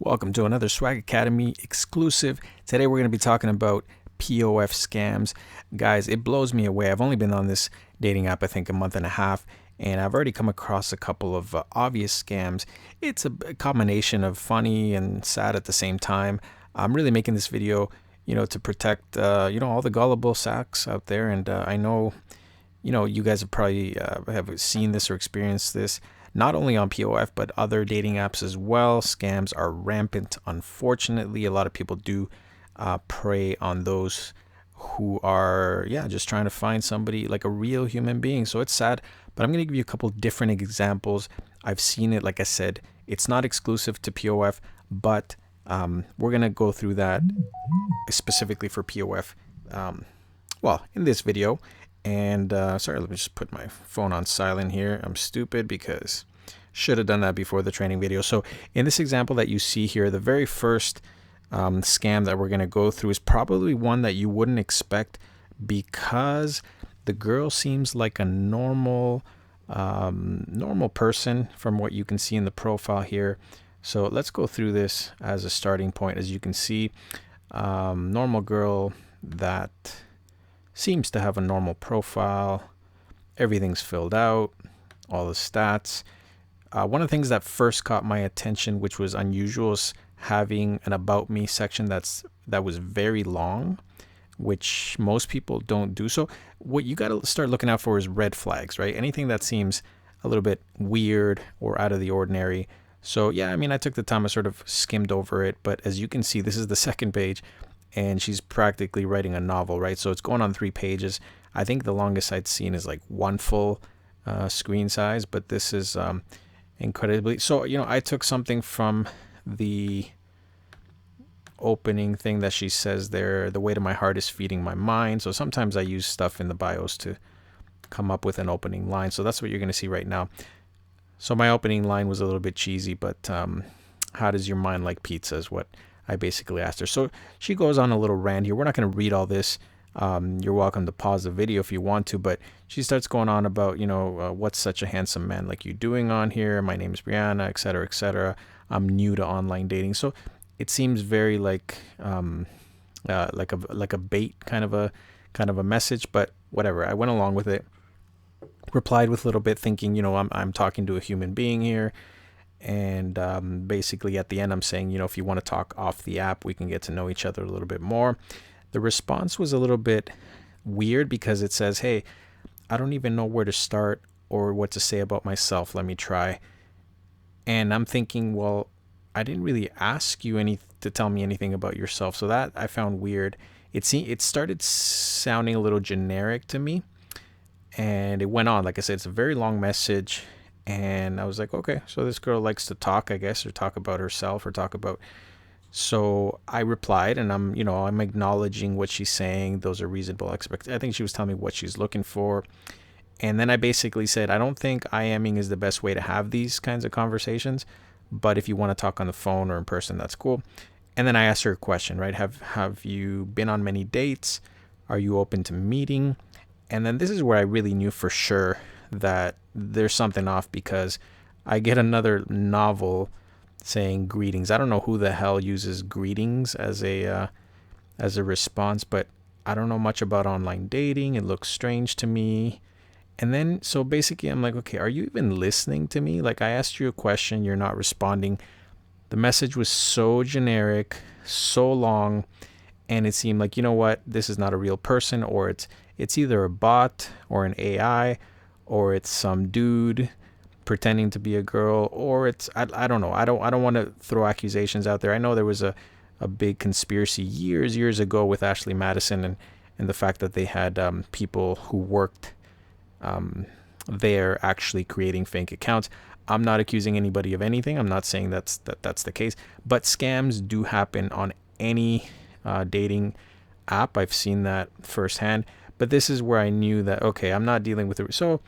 Welcome to another Swag Academy exclusive. Today we're going to be talking about POF scams. Guys, it blows me away. I've only been on this dating app, I think, a month and a half, and I've already come across a couple of obvious scams. It's a combination of funny and sad at the same time. I'm really making this video, to protect, all the gullible sacks out there. And I know, you guys have probably have seen this or experienced this. Not only on POF, but other dating apps as well. Scams are rampant, unfortunately. A lot of people do prey on those who are, just trying to find somebody, like a real human being. So it's sad, but I'm going to give you a couple different examples. I've seen it, like I said, it's not exclusive to POF, but we're going to go through that specifically for POF, in this video. And sorry, let me just put my phone on silent here. I'm stupid because should have done that before the training video. So in this example that you see here, the very first scam that we're going to go through is probably one that you wouldn't expect, because the girl seems like a normal person from what you can see in the profile here. So let's go through this as a starting point. As you can see, normal girl that seems to have a normal profile. Everything's filled out, all the stats. One of the things that first caught my attention, which was unusual, is having an about me section that was very long, which most people don't do. So what you got to start looking out for is red flags, right? Anything that seems a little bit weird or out of the ordinary. So yeah, I took the time, I sort of skimmed over it, but as you can see, this is the second page. And she's practically writing a novel, right? So it's going on 3 pages. I think the longest I'd seen is like 1 full screen size, but this is incredibly. So, I took something from the opening thing that she says there, the weight of my heart is feeding my mind. So sometimes I use stuff in the bios to come up with an opening line. So that's what you're going to see right now. So my opening line was a little bit cheesy, but how does your mind like pizza is what I basically asked her. So she goes on a little rant here. We're not going to read all this. You're welcome to pause the video if you want to, but she starts going on about, what's such a handsome man like you doing on here? My name is Brianna, etc., etc. I'm new to online dating. So it seems very like a bait kind of a message, but whatever. I went along with it, replied with a little bit, thinking, I'm talking to a human being here. And basically at the end, I'm saying, if you want to talk off the app, we can get to know each other a little bit more. The response was a little bit weird because it says, hey, I don't even know where to start or what to say about myself. Let me try. And I'm thinking, well, I didn't really ask you to tell me anything about yourself. So that I found weird. It started sounding a little generic to me. And it went on. Like I said, it's a very long message. And I was like, okay, so this girl likes to talk, I guess, or talk about herself or talk about. So I replied, and I'm acknowledging what she's saying. Those are reasonable expectations. I think she was telling me what she's looking for. And then I basically said, I don't think IMing is the best way to have these kinds of conversations. But if you want to talk on the phone or in person, that's cool. And then I asked her a question, right? Have you been on many dates? Are you open to meeting? And then this is where I really knew for sure that there's something off, because I get another novel saying greetings. I don't know who the hell uses greetings as a response, but I don't know much about online dating. It looks strange to me. And then so basically I'm like, okay, are you even listening to me? Like, I asked you a question, you're not responding. The message was so generic, so long, and it seemed like, this is not a real person, or it's either a bot or an AI, or it's some dude pretending to be a girl, or it's I don't know. I don't want to throw accusations out there. I know there was a big conspiracy years ago with Ashley Madison and the fact that they had people who worked there actually creating fake accounts. I'm not accusing anybody of anything. I'm not saying that's the case, but scams do happen on any dating app. I've seen that firsthand. But this is where I knew that, okay, I'm not dealing with it. So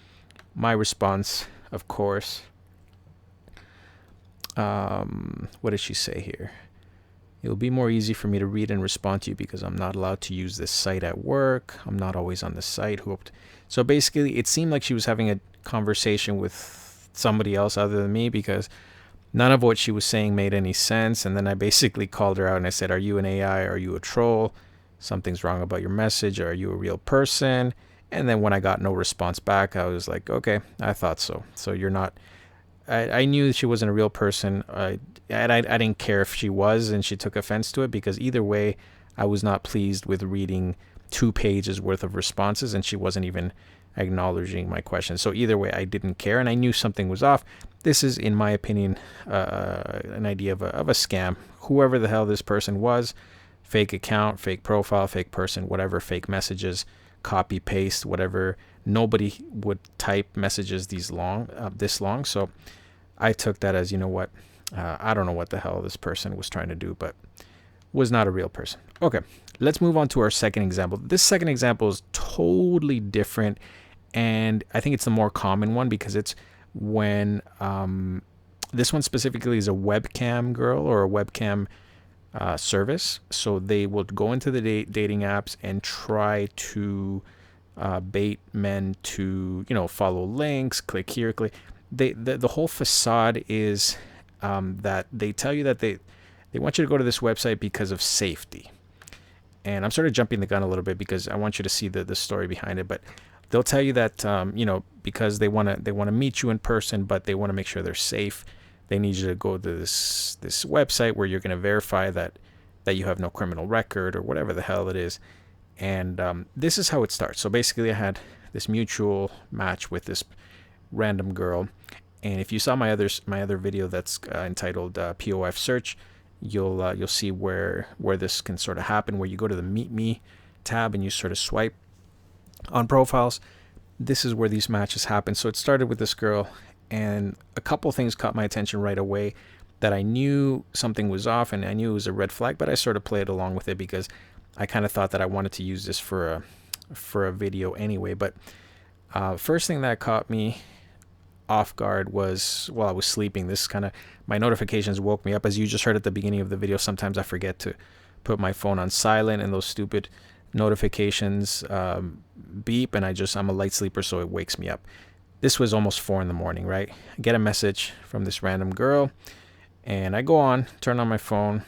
my response, of course, what did she say here? It'll be more easy for me to read and respond to you because I'm not allowed to use this site at work. I'm not always on the site. So basically, it seemed like she was having a conversation with somebody else other than me, because None of what she was saying made any sense. And then I basically called her out and I said, "Are you an AI? Are you a troll? Something's wrong about your message. Are you a real person?" And then when I got no response back, I was like, okay, I thought so. So you're not, I knew she wasn't a real person. I didn't care if she was and she took offense to it, because either way, I was not pleased with reading 2 pages worth of responses and she wasn't even acknowledging my question. So either way, I didn't care, and I knew something was off. This is, in my opinion, an idea of a scam. Whoever the hell this person was, fake account, fake profile, fake person, whatever, fake messages, copy paste, whatever. Nobody would type messages this long. So I took that as, you know what, I don't know what the hell this person was trying to do, but was not a real person. Okay, let's move on to our second example. This second example is totally different, and I think it's the more common one, because it's when this one specifically is a webcam girl or a webcam service. So they will go into the dating apps and try to bait men to, follow links, click here, click. The whole facade is that they tell you that they want you to go to this website because of safety. And I'm sort of jumping the gun a little bit because I want you to see the story behind it. But they'll tell you that because they want to meet you in person, but they want to make sure they're safe. They need you to go to this website where you're going to verify that you have no criminal record or whatever the hell it is. And this is how it starts. So basically, I had this mutual match with this random girl. And if you saw my other video that's entitled POF Search, you'll see where this can sort of happen, where you go to the Meet Me tab and you sort of swipe on profiles. This is where these matches happen. So it started with this girl, and a couple things caught my attention right away that I knew something was off, and I knew it was a red flag, but I sort of played along with it because I kind of thought that I wanted to use this for a video anyway. But first thing that caught me off guard was while I was sleeping. This kind of, my notifications woke me up. As you just heard at the beginning of the video, sometimes I forget to put my phone on silent, and those stupid notifications beep, and I'm a light sleeper, so it wakes me up. This was almost 4 a.m, right? I get a message from this random girl, and I go on, turn on my phone,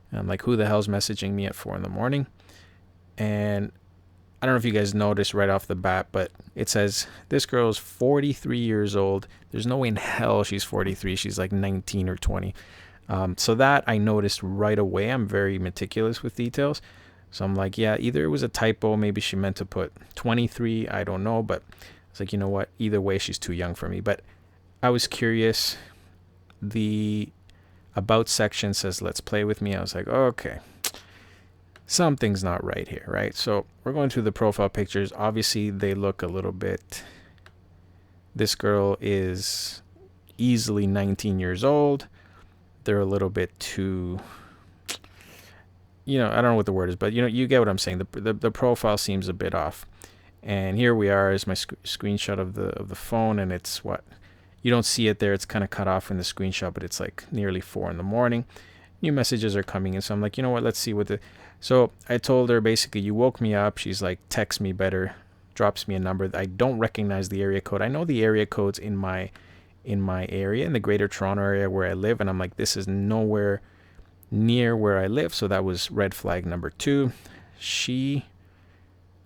and I'm like, who the hell's messaging me at 4 a.m? And I don't know if you guys noticed right off the bat, but it says this girl is 43 years old. There's no way in hell she's 43. She's like 19 or 20. So that I noticed right away. I'm very meticulous with details. So I'm like, yeah, either it was a typo. Maybe she meant to put 23. I don't know. But it's like, you know what? Either way, she's too young for me. But I was curious. The about section says, let's play with me. I was like, okay, something's not right here, right? So we're going through the profile pictures. Obviously, they look a little bit, this girl is easily 19 years old. They're a little bit too, I don't know what the word is, but you get what I'm saying. The profile seems a bit off. And here we are is my screenshot of the phone, and it's what, you don't see it there. It's kind of cut off in the screenshot, but it's like nearly 4 a.m. New messages are coming in. So I'm like, you know what? Let's see what so I told her basically, you woke me up. She's like, text me better, drops me a number. I don't recognize the area code. I know the area codes in my area, in the Greater Toronto area where I live. And I'm like, this is nowhere near where I live. So that was red flag number 2. She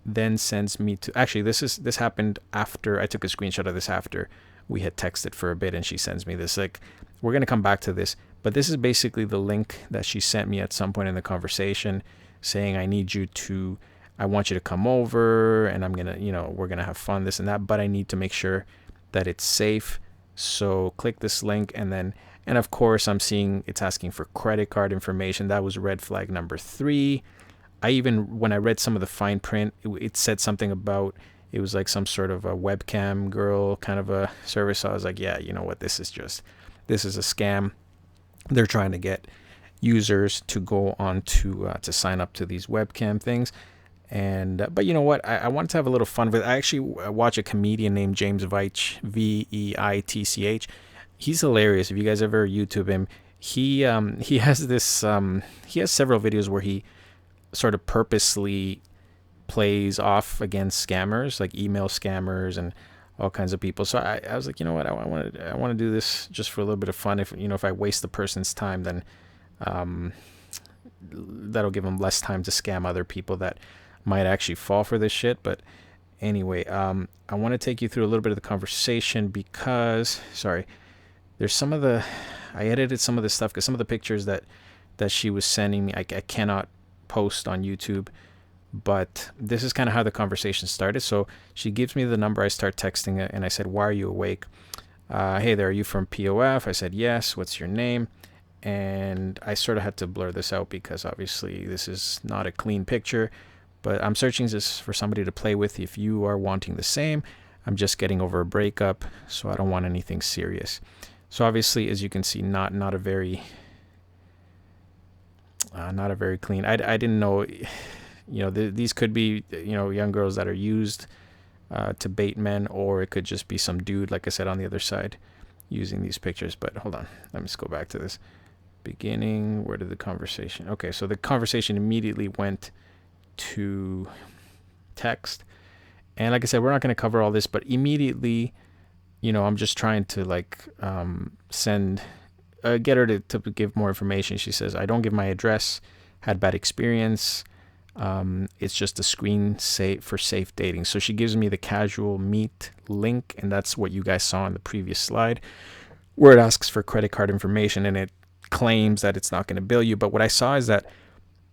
then sends me to, actually, this happened after I took a screenshot of this, after we had texted for a bit, and she sends me this, like, we're going to come back to this, but this is basically the link that she sent me at some point in the conversation, saying, I want you to come over, and I'm going to, we're going to have fun, this and that, but I need to make sure that it's safe. So click this link, and of course I'm seeing it's asking for credit card information. That was red flag number 3. When I read some of the fine print, it said something about, it was like some sort of a webcam girl kind of a service. So I was like, yeah, you know what? This is a scam. They're trying to get users to go on to sign up to these webcam things. And but you know what? I wanted to have a little fun with it. I actually watch a comedian named James Veitch, Veitch. He's hilarious. If you guys ever YouTube him, he has this he has several videos where he sort of purposely plays off against scammers, like email scammers and all kinds of people. So I was like, you know what, I want to do this just for a little bit of fun. If if I waste the person's time, then that'll give them less time to scam other people that might actually fall for this shit. But anyway, I want to take you through a little bit of the conversation because, sorry, there's some of the, I edited some of the stuff because some of the pictures that she was sending me, I cannot post on YouTube. But this is kind of how the conversation started. So she gives me the number. I start texting it, and I said, "Why are you awake? Hey there, are you from POF?" I said, "Yes. What's your name?" And I sort of had to blur this out because obviously this is not a clean picture. But I'm searching this for somebody to play with. If you are wanting the same, I'm just getting over a breakup, so I don't want anything serious. So obviously, as you can see, not a very clean. I didn't know. These could be, young girls that are used to bait men, or it could just be some dude, like I said, on the other side using these pictures. But hold on, let me just go back to this beginning. Where did the conversation? Okay, so the conversation immediately went to text. And like I said, we're not going to cover all this, but immediately, I'm just trying to get her to give more information. She says, "I don't give my address, had bad experience. It's just a screen for safe dating." So she gives me the casual meet link, and that's what you guys saw in the previous slide, where it asks for credit card information and it claims that it's not going to bill you. But what I saw is that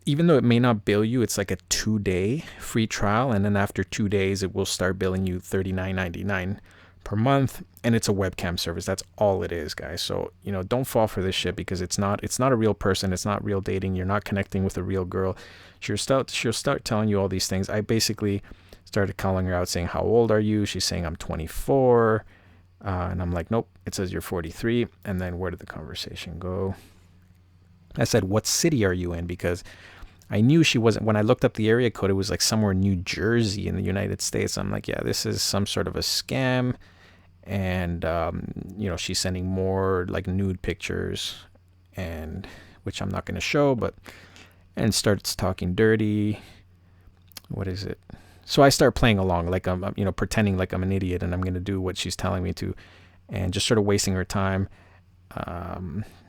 even though it may not bill you, it's like a 2-day free trial, and then after 2 days it will start billing you $39.99 per month, and it's a webcam service. That's all it is, guys. So don't fall for this shit, because it's not a real person. It's not real dating. You're not connecting with a real girl. She'll start telling you all these things. I basically started calling her out, saying, "How old are you?" She's saying, "I'm 24." And I'm like, "Nope, it says you're 43. And then where did the conversation go? I said, "What city are you in?" Because I knew she wasn't. When I looked up the area code, it was like somewhere in New Jersey in the United States. I'm like, yeah, this is some sort of a scam. And she's sending more like nude pictures, and which I'm not going to show, and starts talking dirty. What is it? So I start playing along, like I'm pretending like I'm an idiot and I'm going to do what she's telling me to, and just sort of wasting her time.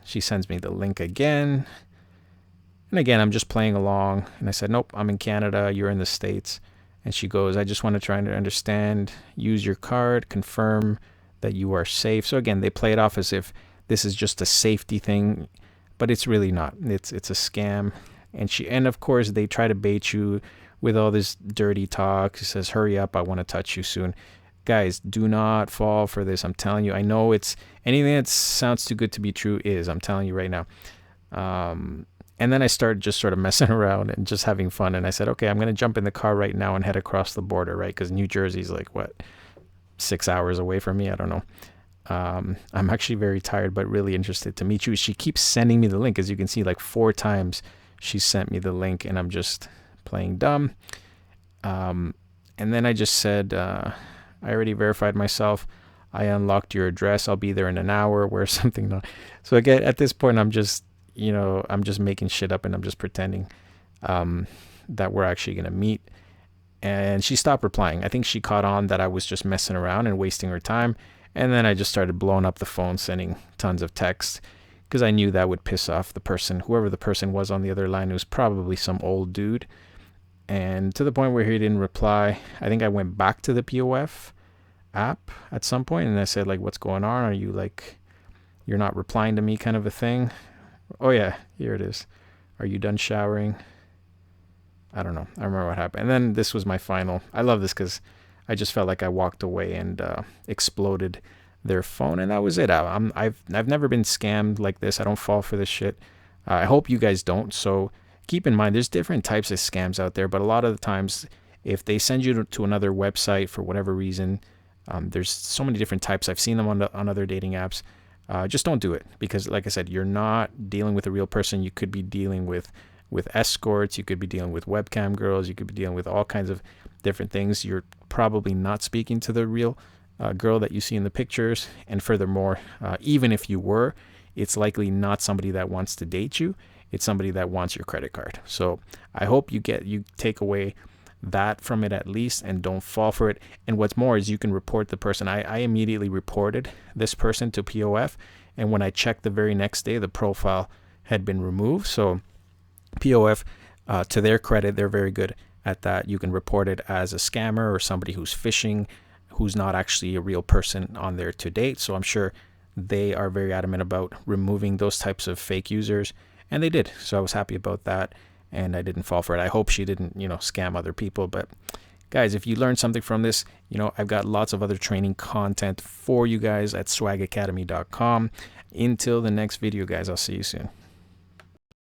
She sends me the link again, and again I'm just playing along, and I said, "Nope, I'm in Canada, you're in the States." And she goes, "I just want to try to understand, use your card, confirm that you are safe." So again, they play it off as if this is just a safety thing, but it's really not. It's a scam. And of course they try to bait you with all this dirty talk. She says, "Hurry up, I want to touch you soon." Guys, do not fall for this. I'm telling you, I know it's anything that sounds too good to be true is. I'm telling you right now. And then I started just sort of messing around and just having fun. And I said, "Okay, I'm going to jump in the car right now and head across the border," right? Because New Jersey's like, 6 hours away from me? I don't know. I'm actually very tired, but really interested to meet you. She keeps sending me the link. As you can see, like 4 times she sent me the link, and I'm just playing dumb. And then I just said, "I already verified myself. I unlocked your address. I'll be there in an hour." Wear something. So again, at this point, I'm just making shit up, and I'm just pretending that we're actually going to meet. And she stopped replying. I think she caught on that I was just messing around and wasting her time. And then I just started blowing up the phone, sending tons of text, because I knew that would piss off the person, whoever the person was on the other line, who was probably some old dude. And to the point where he didn't reply. I think I went back to the POF app at some point, and I said, like, "What's going on? Are you you're not replying to me," kind of a thing. Oh yeah, here it is. "Are you done showering?" I don't know. I remember what happened. And then this was my final. I love this because I just felt like I walked away and exploded their phone, and that was it. I've never been scammed like this. I don't fall for this shit. I hope you guys don't. So keep in mind, there's different types of scams out there, but a lot of the times, if they send you to another website for whatever reason, there's so many different types. I've seen them on other dating apps. Just don't do it, because like I said, you're not dealing with a real person. You could be dealing with escorts, you could be dealing with webcam girls, you could be dealing with all kinds of different things. You're probably not speaking to the real girl that you see in the pictures. And furthermore, even if you were, it's likely not somebody that wants to date you. It's somebody that wants your credit card. So I hope you take away that from it at least, and don't fall for it. And what's more is you can report the person. I immediately reported this person to POF, and when I checked the very next day, the profile had been removed. So POF, to their credit, they're very good at that. You can report it as a scammer or somebody who's phishing, who's not actually a real person on there to date. So I'm sure they are very adamant about removing those types of fake users, and they did. So I was happy about that, and I didn't fall for it. I hope she didn't, scam other people. But guys, if you learned something from this, I've got lots of other training content for you guys at swagacademy.com. Until the next video, guys, I'll see you soon.